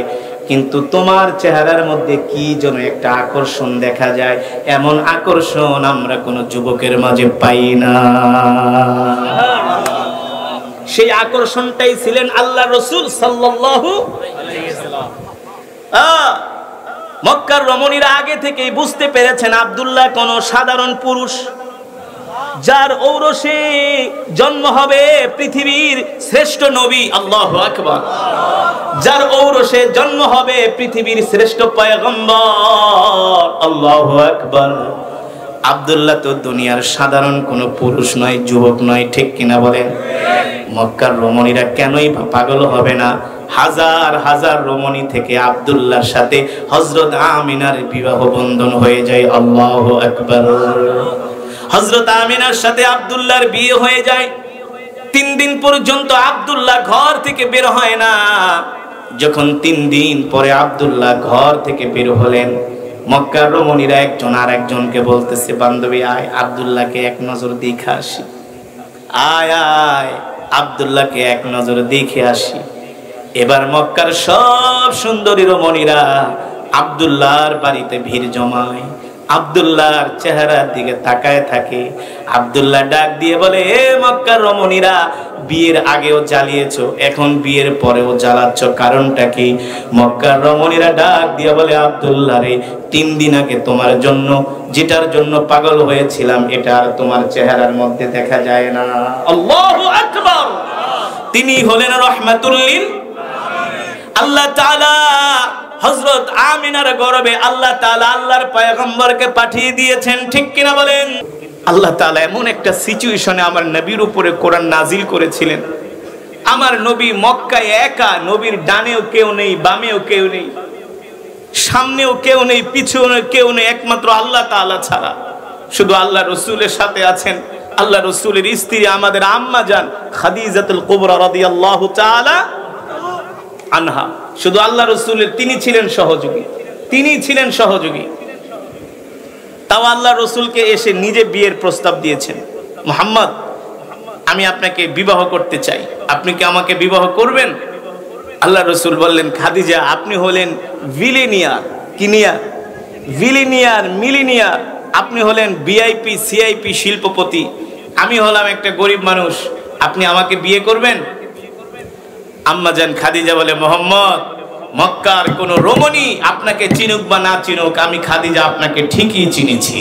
কিন্তু তোমার চেহারার মধ্যে কি যেন একটা আকর্ষণ দেখা যায়, এমন আকর্ষণ আমরা কোনো যুবকের মাঝে পাই না। সেই আকর্ষণটাই ছিলেন আল্লাহ রাসূল সাল্লাল্লাহু আলাইহি ওয়াসাল্লাম। মক্কার রমণীরা আগে থেকেই বুঝতে পেরেছেন আব্দুল্লাহ কোন সাধারণ পুরুষ, যার ঔরসে জন্ম হবে পৃথিবীর শ্রেষ্ঠ নবী। আল্লাহু আকবার। যার ঔরসে জন্ম হবে পৃথিবীর শ্রেষ্ঠ পয়গম্বর। আল্লাহু আকবার। আব্দুল্লাহ তো দুনিয়ার সাধারণ কোনো পুরুষ নয়, যুবক নয়, ঠিক কিনা বলেন? মক্কার রমণীরা কেনই পাগল হবে না? হাজার হাজার রমণী থেকে আব্দুল্লাহর সাথে হযরত আমিনার বিবাহ বন্ধন হয়ে যায়। আল্লাহু আকবার। হযরত আমিনার সাথে আব্দুল্লাহর বিয়ে হয়ে যায়। 3 দিন পর্যন্ত আব্দুল্লাহ ঘর থেকে বের হয় না। যখন 3 দিন পরে আব্দুল্লাহ ঘর থেকে বের হলেন, মক্কার রমণীরা একজন আর একজনকে বলতেছে, বান্ধবী আয় আব্দুল্লাহকে এক নজর দেখে আসি, আয় আয় আব্দুল্লাহকে এক নজর দেখে আসি। এবার মক্কার সব সুন্দরী রমণীরা আব্দুল্লাহর বাড়িতে ভিড় জমায়, আব্দুল্লাহর চেহারার দিকে তাকায় থাকে। আব্দুল্লাহ ডাক দিয়ে বলে, হে মক্কার রমণীরা, বিয়ের আগেও জ্বালিয়েছো, এখন বিয়ের পরেও জ্বালাচ্ছ, কারণটা কি? মক্কার রমণীরা ডাক দিয়ে বলে, আব্দুল্লাহ রে, 3 দিন আগে তোমার জন্য যেটার জন্য পাগল হয়েছিলাম এটা আর তোমার চেহারার মধ্যে দেখা যায় না। আল্লাহু আকবার। তিনি হলেন রাহমাতুল লিল আল্লাহ তাআলা। হযরত আমিনার গর্ভে আল্লাহ তাআলা আল্লাহর পয়গম্বরকে পাঠিয়ে দিয়েছেন, ঠিক কিনা বলেন? আল্লাহ তাআলা এমন একটা সিচুয়েশনে আমার নবীর উপরে কোরআন নাজিল করেছিলেন। আমার নবী মক্কায় একা, নবীর ডানেও কেউ নেই, বামেও কেউ নেই, সামনেও কেউ নেই, পিছনেও কেউ নেই, একমাত্র আল্লাহ তাআলা ছাড়া। শুধু আল্লাহ রাসূলের সাথে আছেন আল্লাহ রাসূলের স্ত্রী আমাদের আম্মা জান খাদিজাতুল কুবরা রাদিয়াল্লাহু তাআলা আনহা। শুধু আল্লাহ রাসূলের তিনি ছিলেন সহযোগী। তাও আল্লাহ রাসূলকে এসে নিজে বিয়ের প্রস্তাব দিয়েছেন, মুহাম্মদ আমি আপনাকে বিবাহ করতে চাই, আপনি কি আমাকে বিবাহ করবেন? আল্লাহ রাসূল বললেন, খাদিজা আপনি হলেন মিলিনিয়ার, আপনি হলেন ভিআইপি সিআইপি শিল্পপতি, আমি হলাম একটা গরিব মানুষ, আপনি আমাকে বিয়ে করবেন? আম্মা জান খাদিজা বলে, মোহাম্মদ মক্কার কোন রমণী আপনাকে চিনুক বা না চিনুক, আমি খাদিজা আপনাকে ঠিকই চিনেছি।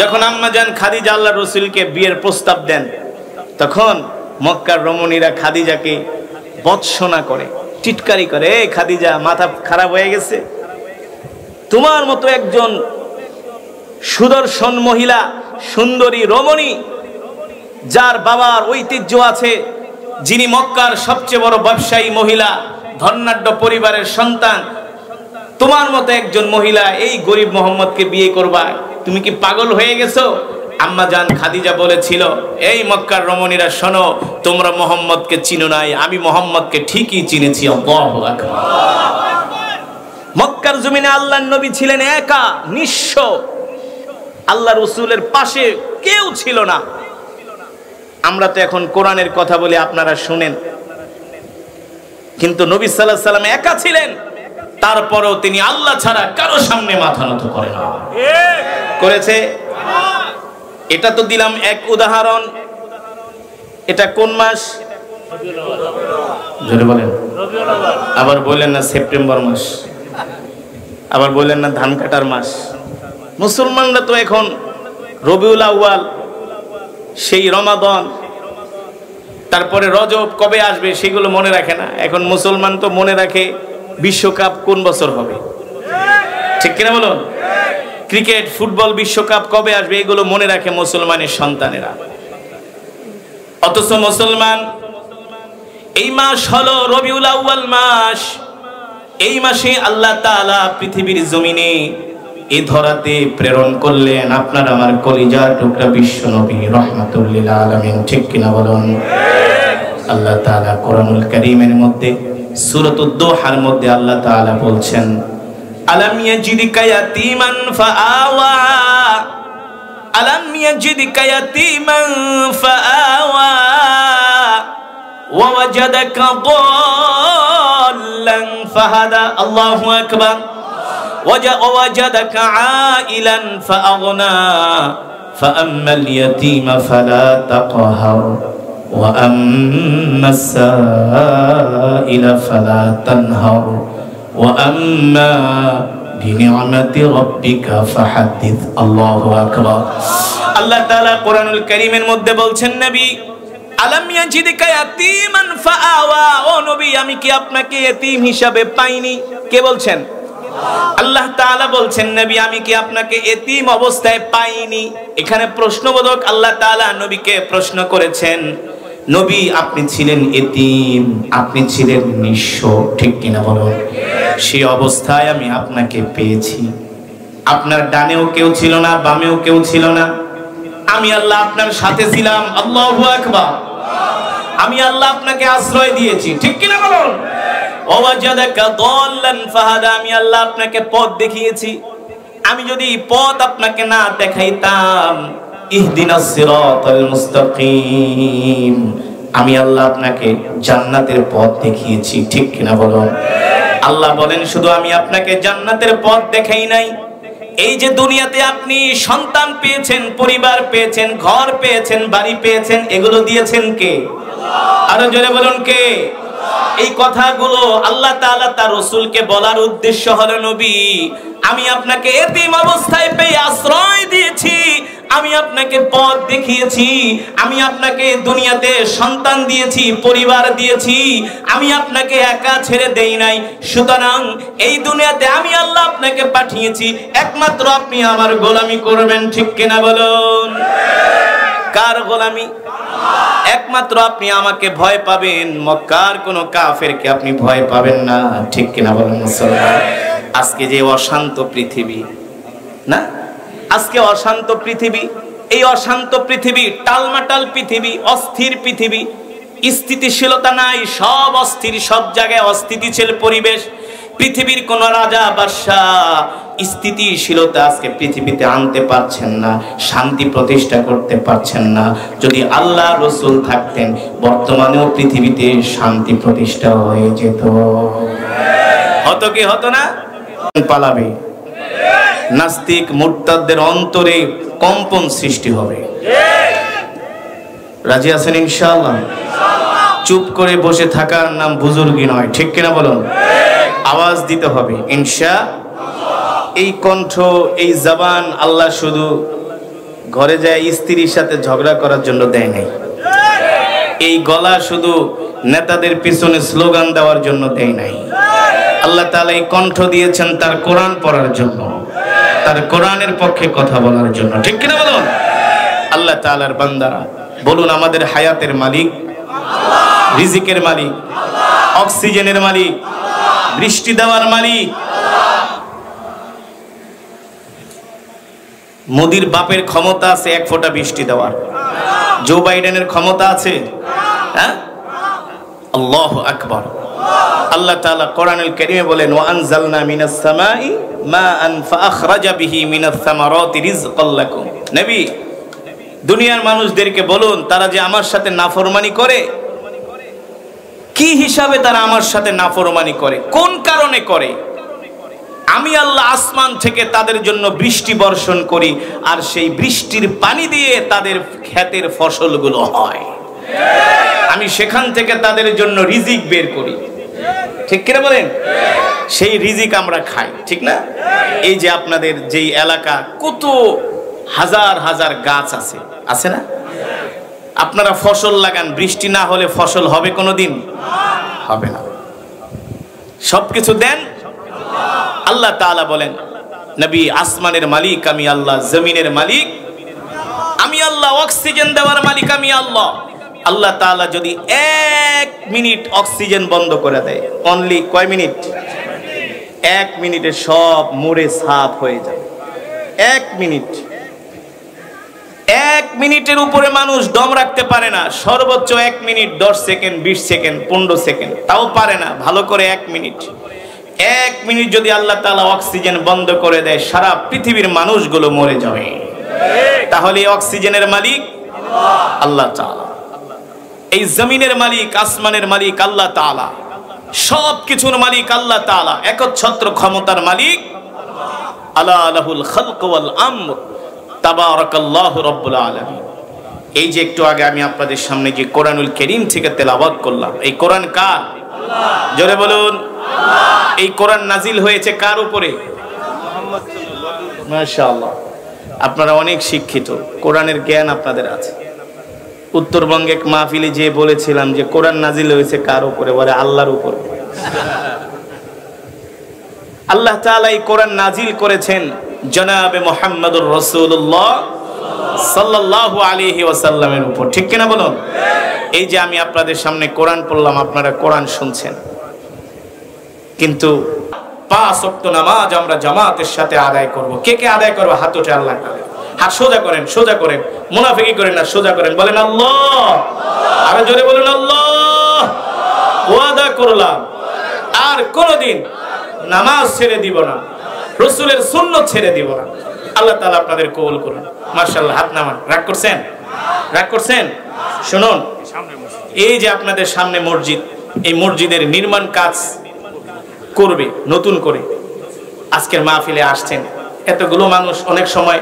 যখন আম্মা জান খাদিজা আল্লাহ রাসূলকে বিয়ের প্রস্তাব দেন, তখন মক্কার রমণীরা খাদিজাকে বৎসনা করে, টিটকারি করে, এই খাদিজা মাথা খারাপ হয়ে গেছে, তোমার মতো একজন সুদর্শন মহিলা, সুন্দরী রমণী, যার বাবার ঐতিহ্য আছে, যিনি মক্কার সবচেয়ে বড় ব্যবসায়ী মহিলা, ধনাঢ্য পরিবারের সন্তান, তোমার মতো একজন মহিলা এই গরিব মোহাম্মদকে বিয়ে করবা? তুমি কি পাগল হয়ে গেছো? আম্মা জান খাদিজা বলেছিল, এই মক্কার রমণীরা শোনো, তোমরা মোহাম্মদকে চিনো নাই, আমি মোহাম্মদকে ঠিকই চিনেছি। আল্লাহু আকবার। মক্কার জমিনে আল্লাহর নবী ছিলেন একা, নিঃস্ব, আল্লাহ রাসূলের পাশে কেউ ছিল না। আমরা তো এখন কোরআনের কথা বলি, আপনারা শুনেন, কিন্তু নবী সাল্লাল্লাহু আলাইহি সাল্লাম একা ছিলেন, তারপরেও তিনি আল্লাহ ছাড়া কারো সামনে মাথা নত করেন না। করেছে? এটা তো দিলাম এক উদাহরণ। এটা কোন মাস? জোরে বলেন। আবার বললেন না সেপ্টেম্বর মাস, আবার বললেন না ধান কাটার মাস। মুসলমানরা তো এখন রবিউল আউয়াল, সেই রমাদান, তারপরে রজব কবে আসবে সেগুলো মনে রাখে না। এখন মুসলমান তো মনে রাখে বিশ্বকাপ কোন বছর হবে, ঠিক কিনা বলুন? ক্রিকেট, ফুটবল বিশ্বকাপ কবে আসবে এগুলো মনে রাখে মুসলমানের সন্তানেরা। অথচ মুসলমান, এই মাস হলো রবিউল আউয়াল মাস, এই মাসে আল্লাহ তাআলা পৃথিবীর জমিনে এই ধরাতে প্রেরণ করলেন আপনার আমার কলিজার টুকরা বিশ্ব নবী রাহমাতুল লিল আলামিন, ঠিক কিনা বলুন? আল্লাহ তাআলা কোরআনুল কারীমের মধ্যে সূরাতুদ দুহার মধ্যে আল্লাহ তাআলা বলছেন, আলাম ইয়াজিদকা ইয়াতীমান ফাআওয়া, আলাম ইয়াজিদকা ইয়াতীমান ফাআওয়া, ووجدك ضالا فهدى الله أكبر ووجدك عائلا فأغنى فأما اليتيم فلا تقهر وأما السائل فلا تنهر وأما بنعمة ربك فحدث الله أكبر আল্লাহ তাআলা কোরআনুল কারীমের মধ্যে বলছেন নবী আলাম ইয়াজিদকা ইয়াতীমান ফাআওয়া ও নবী আমি কি আপনাকে এতিম হিসাবে পাইনি কে বলছেন আল্লাহ তাআলা বলছেন নবী আমি কি আপনাকে এতিম অবস্থায় পাইনি এখানে প্রশ্নবোধক আল্লাহ তাআলা নবীকে প্রশ্ন করেছেন নবী আপনি ছিলেন এতিম আপনি ছিলেন নিঃস্ব ঠিক কিনা বলুন সেই অবস্থায় আমি আপনাকে পেয়েছি আপনার ডানেও কেউ ছিল না বামেও কেউ ছিল না আমি আল্লাহ আপনার সাথে ছিলাম আল্লাহু আকবার আমি আল্লাহ আপনাকে আশ্রয় দিয়েছি ঠিক কিনা বলুন ওয়াজাদাকা দাল্লান ফাহাদা আমি আল্লাহ আপনাকে পথ দেখিয়েছি আমি যদি পথ আপনাকে না দেখাইতাম ইহদিনাস সিরাতাল মুস্তাকিম আমি আল্লাহ আপনাকে জান্নাতের পথ দেখিয়েছি ঠিক কিনা বলুন আল্লাহ বলেন শুধু আমি আপনাকে জান্নাতের পথ দেখাই নাই এই যে দুনিয়াতে আপনি সন্তান পেয়েছেন পরিবার পেয়েছেন ঘর পেয়েছেন বাড়ি পেয়েছেন এগুলো দিয়েছেন কে আল্লাহ আরো জোরে বলুন কে এই কথাগুলো আল্লাহ তাআলা তার রাসূলকে বলার উদ্দেশ্য হলো নবী আমি আপনাকে এতিম অবস্থায় পেয়ে আশ্রয় দিয়েছি আমি আপনাকে পথ দেখিয়েছি আমি আপনাকে দুনিয়াতে সন্তান দিয়েছি পরিবার দিয়েছি আমি আপনাকে একা ছেড়ে দেই নাই সুতরাং এই দুনিয়াতে আমি আল্লাহ আপনাকে পাঠিয়েছি একমাত্র আপনি আমার গোলামি করবেন ঠিক কিনা বলুন কার গোলামি একমাত্র আপনি আমাকে ভয় পাবেন মক্কার কোন কাফেরকে আপনি ভয় পাবেন না ঠিক কিনা বলেন মুসলমান আজকে যে অশান্ত পৃথিবী না আজকে অশান্ত পৃথিবী এই অশান্ত পৃথিবী টালমাটাল পৃথিবী অস্থির পৃথিবী স্থিতিশীলতা নাই সব অস্থির সব জায়গায় অস্থিতিশীল পরিবেশ পৃথিবীর কোন রাজা বাদশাহ স্থিতিশীলতা আজকে পৃথিবীতে আনতে পারছেন না শান্তি প্রতিষ্ঠা করতে পারছেন না যদি আল্লাহ রাসূল থাকতেন বর্তমানেও পৃথিবীতে শান্তি প্রতিষ্ঠা হয়ে যেত হতো কি হতো না পালাবে নাস্তিক মুরতাদদের অন্তরে কম্পন সৃষ্টি হবে রাজি আছেন ইনশাআল্লাহ চুপ করে বসে থাকার নাম বুজুর্গি নয় ঠিক কিনা বলুন আওয়াজ দিতে হবে ইনশাআল্লাহ এই কণ্ঠ এই জবান আল্লাহ শুধু ঘরে যায় স্ত্রীর সাথে ঝগড়া করার জন্য দেয় নাই এই গলা শুধু নেতাদের পিছনে স্লোগান দেওয়ার জন্য দেয় নাই আল্লাহ তাআলা এই কণ্ঠ দিয়েছেন তার কোরআন পড়ার জন্য তার কোরআনের পক্ষে কথা বলার জন্য ঠিক কিনা বলুন আল্লাহ তাআলার বান্দারা বলুন আমাদের হায়াতের মালিক আল্লাহ রিজিকের মালিক আল্লাহ অক্সিজেনের মালিক আল্লাহ বৃষ্টি দেওয়ার মালিক আল্লাহ মোদির বাপের ক্ষমতা আছে এক ফোঁটা বৃষ্টি দেওয়ার জো বাইডেনের ক্ষমতা আছে হ্যাঁ আল্লাহু আকবার আল্লাহ তাআলা কোরআনুল কারীমে বলেন ওয়া আনজালনা মিনাস সামাই মাআন ফাআখরাজা বিহি মিনাস সামারাতি রিজকাল লাকুম নবী দুনিয়ার মানুষদেরকে বলুন তারা যে আমার সাথে নাফরমানি করে কি হিসাবে তারা আমার সাথে নাফরমানি করে কোন কারণে করে আমি আল্লাহ আসমান থেকে তাদের জন্য বৃষ্টি বর্ষণ করি আর সেই বৃষ্টির পানি দিয়ে তাদের ক্ষেতের ফসলগুলো হয় আমি সেখান থেকে তাদের জন্য রিজিক বের করি ঠিক কিনা বলেন সেই রিজিক আমরা খাই ঠিক না এই যে আপনাদের যেই এলাকা কত হাজার হাজার গাছ আছে আছে না আপনারা ফসল লাগান বৃষ্টি না হলে ফসল হবে কোনোদিন হবে না সবকিছু দেন আল্লাহ তাআলা বলেন নবী আসমানের মালিক আমি আল্লাহ জমিনের মালিক আমি আল্লাহ অক্সিজেন দেওয়ার মালিক আমি আল্লাহ আল্লাহ তাআলা যদি 1 মিনিট অক্সিজেন বন্ধ করে দেয় অনলি কয় মিনিট 1 মিনিটে সব মরে সাফ হয়ে যাবে 1 মিনিট 1 মিনিটের উপরে মানুষ দম রাখতে পারে না সর্বোচ্চ 1 মিনিট 10 সেকেন্ড 20 সেকেন্ড 15 সেকেন্ড তাও পারে না ভালো করে 1 মিনিট 1 মিনিট যদি আল্লাহ তাআলা অক্সিজেন বন্ধ করে দেয় সারা পৃথিবীর মানুষগুলো মরে যাবে তাহলে অক্সিজেনের মালিক আল্লাহ তাআলা এই জমিনের মালিক, আসমানের মালিক আল্লাহ তাআলা, সব কিছুর মালিক আল্লাহ তাআলা, একচ্ছত্র ক্ষমতার মালিক। আলা লাহুল খালক ওয়াল আমর, তাবারাকাল্লাহু রাব্বুল আলামিন। এই যে একটু আগে আমি আপনাদের সামনে যে কোরআনুল কারীম থেকে তেলাওয়াত করলাম, এই কোরআন কার? আল্লাহ। জোরে বলুন আল্লাহ। এই কোরআন নাজিল হয়েছে কার উপরে? মুহাম্মদ সাল্লাল্লাহু আলাইহি ওয়াসাল্লাম। মাশাআল্লাহ, আপনারা অনেক শিক্ষিত, কোরআনের জ্ঞান আপনাদের আছে। উত্তরবঙ্গে এক মাহফিলে যে বলেছিলাম যে কোরআন নাজিল হয়েছে কার উপরে, বলে আল্লাহর উপরে। আল্লাহ তাআলা এই কোরআন নাজিল করেছেন জনাবে মুহাম্মদুর রাসূলুল্লাহ সাল্লাল্লাহু আলাইহি ওয়াসাল্লামের উপর, ঠিক কিনা বলুন? এই যে আমি আপনাদের সামনে কোরআন পড়লাম, আপনারা কোরআন শুনছেন, কিন্তু 5 ওয়াক্ত নামাজ আমরা জামাতের সাথে আদায় করব। কে কে আদায় করব? হাত উঠে আল্লাহ করে। হাত সোজা করেন, সোজা করেন, মুনাফিকি করেন না, সোজা করেন, বলেন আল্লাহ। আরো জোরে বলুন আল্লাহ। ওয়াদা করলাম আর কোনদিন নামাজ ছেড়ে দিব না, রাসূলের সুন্নাত ছেড়ে দিব না। আল্লাহ তাআলা আপনাদের কবুল করুন। মাশাআল্লাহ, হাত নামান। রাগ করছেন? রাগ করছেন? শুনুন, এই যে আপনাদের সামনে মসজিদ, এই মসজিদের নির্মাণ কাজ করবে নতুন করে। আজকের মাহফিলে আসছেন, এতগুলো মানুষ অনেক সময়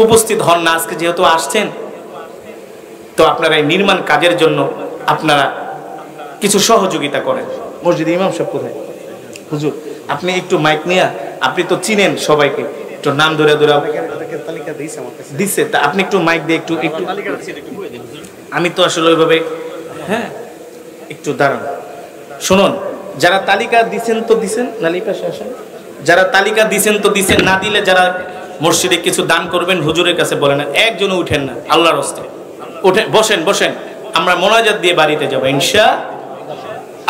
উপস্থিত হন না, আজকে যেহেতু আসছেন, তো আপনারা এই নির্মাণ কাজের জন্য আপনারা কিছু সহযোগিতা করেন। মসজিদে ইমাম সাহেব কোথায়? হুজুর, আপনি একটু মাইক নিয়ে, আপনি তো চিনেন সবাইকে, একটু নাম ধরে ধরে দিচ্ছে, তা আপনি একটু মাইক দিয়ে একটু একটু, আমি তো আসলে ওইভাবে, হ্যাঁ একটু দাঁড়ান। শুনুন, যারা তালিকা দিছেন তো দিছেন, নালি পাশে আসেন, যারা তালিকা দিছেন তো দিছেন, না দিলে যারা মসজিদে কিছু দান করবেন হুজুরের কাছে বলেন, একজনও উঠেন না, আল্লাহর হস্তে উঠেন, বসেন বসেন, আমরা মোনাজাত দিয়ে বাড়িতে যাবো ইনশা।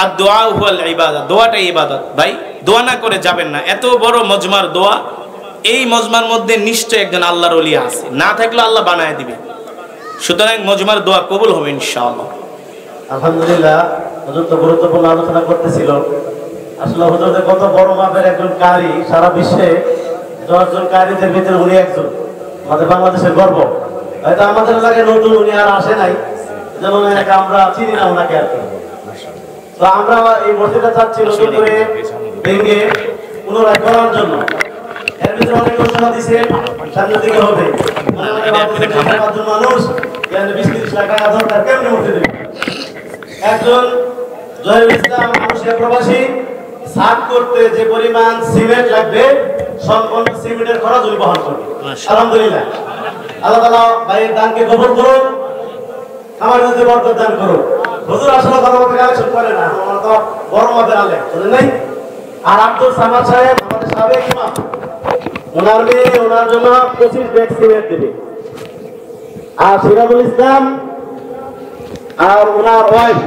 আর দোয়া হুয়াল ইবাদত, দোয়াটাই ইবাদত ভাই, দোয়া না করে যাবেন না। এত বড় মজমার দোয়া, এই মজমার মধ্যে নিশ্চয় একজন আল্লাহর ওলি আছে, না থাকলে আল্লাহ বানায় দিবে। সুতরাং মজমার দোয়া কবুল হবে ইনশাআল্লাহ। আলহামদুলিল্লাহ, হুজুর তো গুরুত্বপূর্ণ আলোচনা করতেছিল। আসলে হুজুর কত বড় মাপের একজন কারি, সারা বিশ্বে 10 জন কারিদের ভিতরে উনি একজন, আমাদের বাংলাদেশের গর্ব। হয়তো আমাদের লাগে নতুন, উনি আর আসে নাই, যেমন আমরা চিনি না ওনাকে আর কি। তো আমরা এই মসজিদটা চাচ্ছি নতুন করে ভেঙে পুনরায় করার জন্য। এর ভিতরে অনেক ঘোষণা দিছে, সামনের দিকে হবে মানুষ 20-30 লাখ টাকা দরকার, কেমনি উঠে দেবে। একজন জহিরুল ইসলাম মানুষের প্রবাসী, সাত করতে যে পরিমাণ সিমেন্ট লাগবে সম্পূর্ণ সিমেন্টের খরচ উনি বহন করবে। আলহামদুলিল্লাহ, আল্লাহ তাআলা ভাইয়ের দানকে কবুল করুন, আমার কাছে বরকত দান করুন। হুজুর আসলে কথা বলতে কালেকশন করে না, আমরা তো বড় মাপের আলেম, বুঝলেন নাই? আর আব্দুল সামাদ সাহেব আমাদের সাবেক ইমাম, ওনার মেয়ে ওনার জন্য 25 ব্যাগ সিমেন্ট দেবে। আর সিরাজুল ইসলাম আর ওনার ওয়াইফ,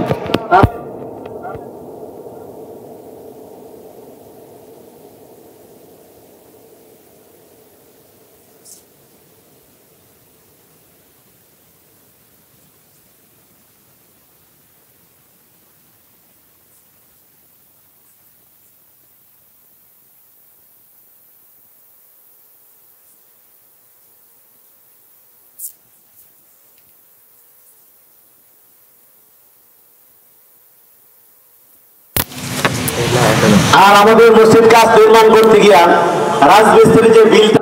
আর আমাদের মসজিদ কাজ নির্মাণ করতে গিয়া রাজমিস্ত্রি যে বিলটা